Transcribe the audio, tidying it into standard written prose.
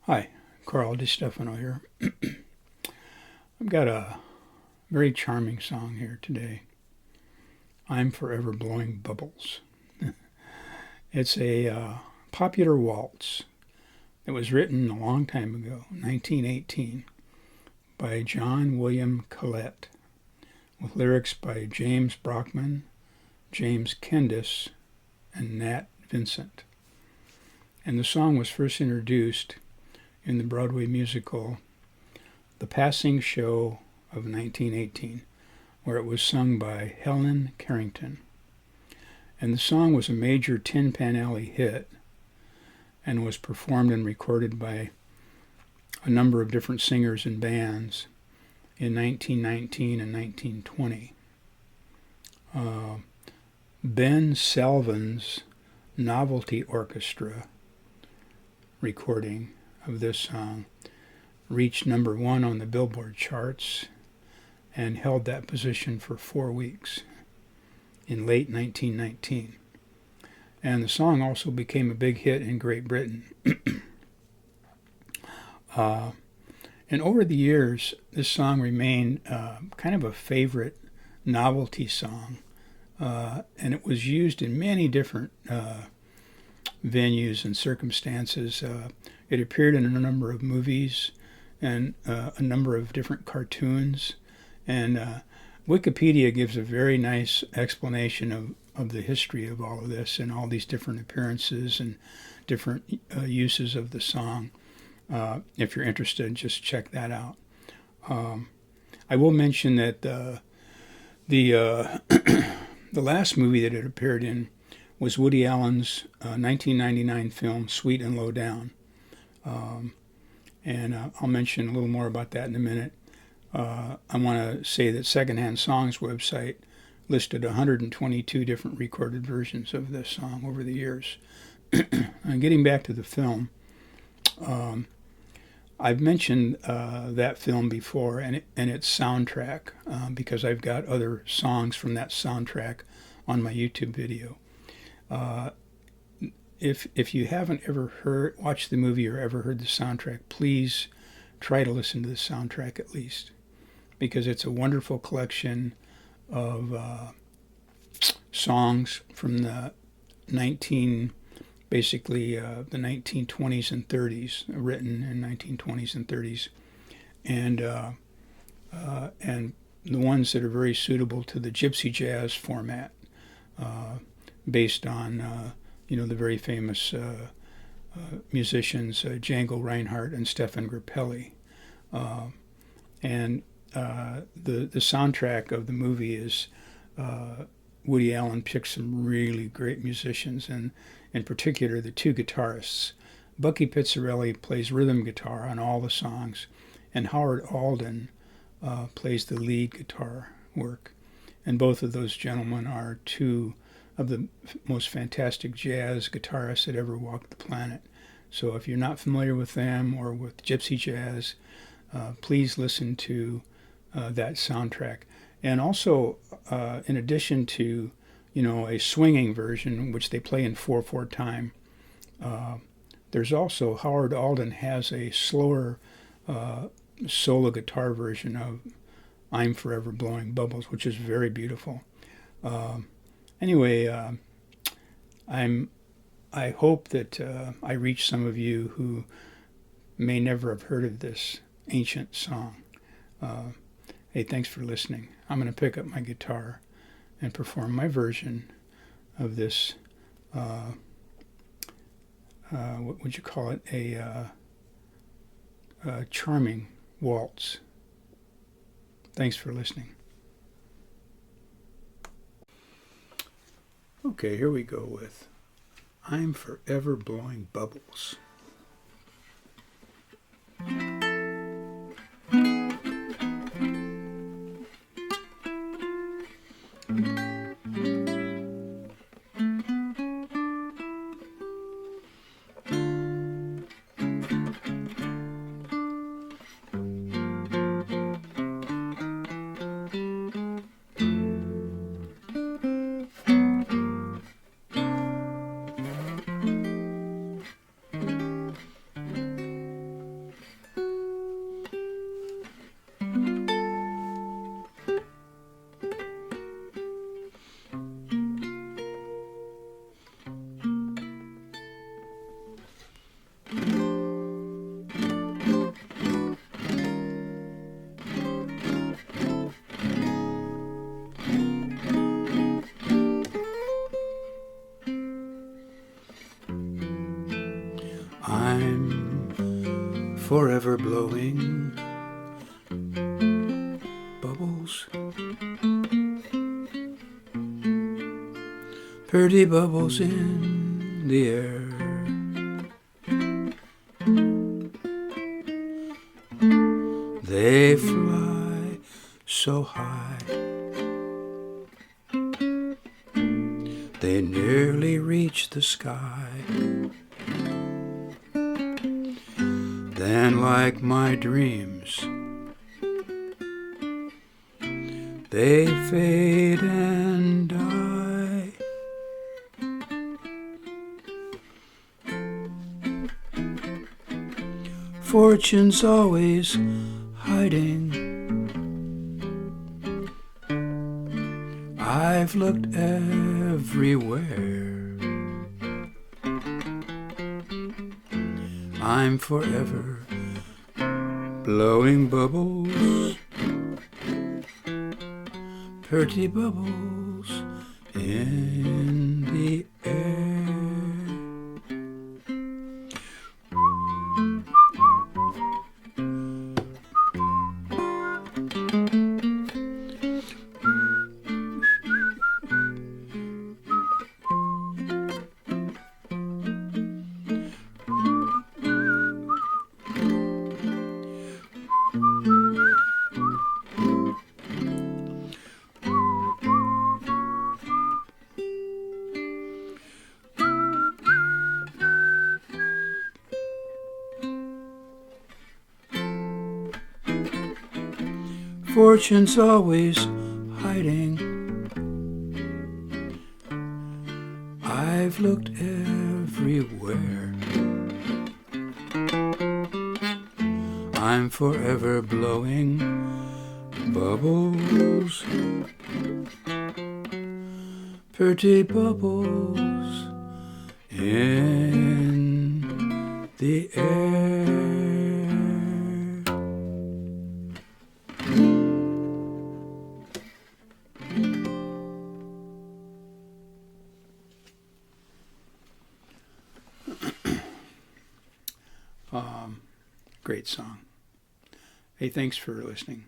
Hi, Carl DiStefano here. I've got a very charming song here today. I'm Forever Blowing Bubbles. It's a popular waltz that was written a long time ago, 1918, by John William Kellette, with lyrics by James Brockman, James Kendis, and Nat Vincent. And the song was first introduced in the Broadway musical The Passing Show of 1918, where it was sung by Helen Carrington. And the song was a major Tin Pan Alley hit and was performed and recorded by a number of different singers and bands in 1919 and 1920. Ben Salvin's Novelty Orchestra recording of this song reached number one on the Billboard charts and held that position for 4 weeks in late 1919. And the song also became a big hit in Great Britain. And over the years, this song remained kind of a favorite novelty song, and it was used in many different venues and circumstances. It appeared in a number of movies and a number of different cartoons. And Wikipedia gives a very nice explanation of the history of all of this and all these different appearances and different uses of the song. If you're interested, just check that out. I will mention that the last movie that it appeared in was Woody Allen's 1999 film Sweet and Low Down. And I'll mention a little more about that in a minute. I want to say that Secondhand Songs website listed 122 different recorded versions of this song over the years. Getting back to the film, I've mentioned that film before and its soundtrack because I've got other songs from that soundtrack on my YouTube video. If you haven't ever watched the movie or ever heard the soundtrack, please try to listen to the soundtrack at least, because it's a wonderful collection of songs from the 1920s and 30s, written in 1920s and 30s, and the ones that are very suitable to the gypsy jazz format, based on the very famous musicians Django Reinhardt and Stefan Grappelli. And the soundtrack of the movie is Woody Allen picked some really great musicians, and in particular the two guitarists. Bucky Pizzarelli plays rhythm guitar on all the songs, and Howard Alden plays the lead guitar work. And both of those gentlemen are two of the most fantastic jazz guitarists that ever walked the planet. So if you're not familiar with them or with gypsy jazz, please listen to that soundtrack. And also, in addition to, a swinging version, which they play in 4/4 time, there's also, Howard Alden has a slower solo guitar version of I'm Forever Blowing Bubbles, which is very beautiful. Anyway, I hope that I reach some of you who may never have heard of this ancient song. Hey, thanks for listening. I'm going to pick up my guitar and perform my version of this, what would you call it, a charming waltz. Thanks for listening. Okay, here we go with I'm Forever Blowing Bubbles. I'm forever blowing bubbles, pretty bubbles in the air. They fly so high, they nearly reach the sky. Then, like my dreams, they fade and die. Fortune's always hiding. I've looked everywhere. I'm forever blowing bubbles, pretty bubbles in the air. Fortune's always hiding. I've looked everywhere. I'm forever blowing bubbles, pretty bubbles in the air. Great song. Hey, thanks for listening.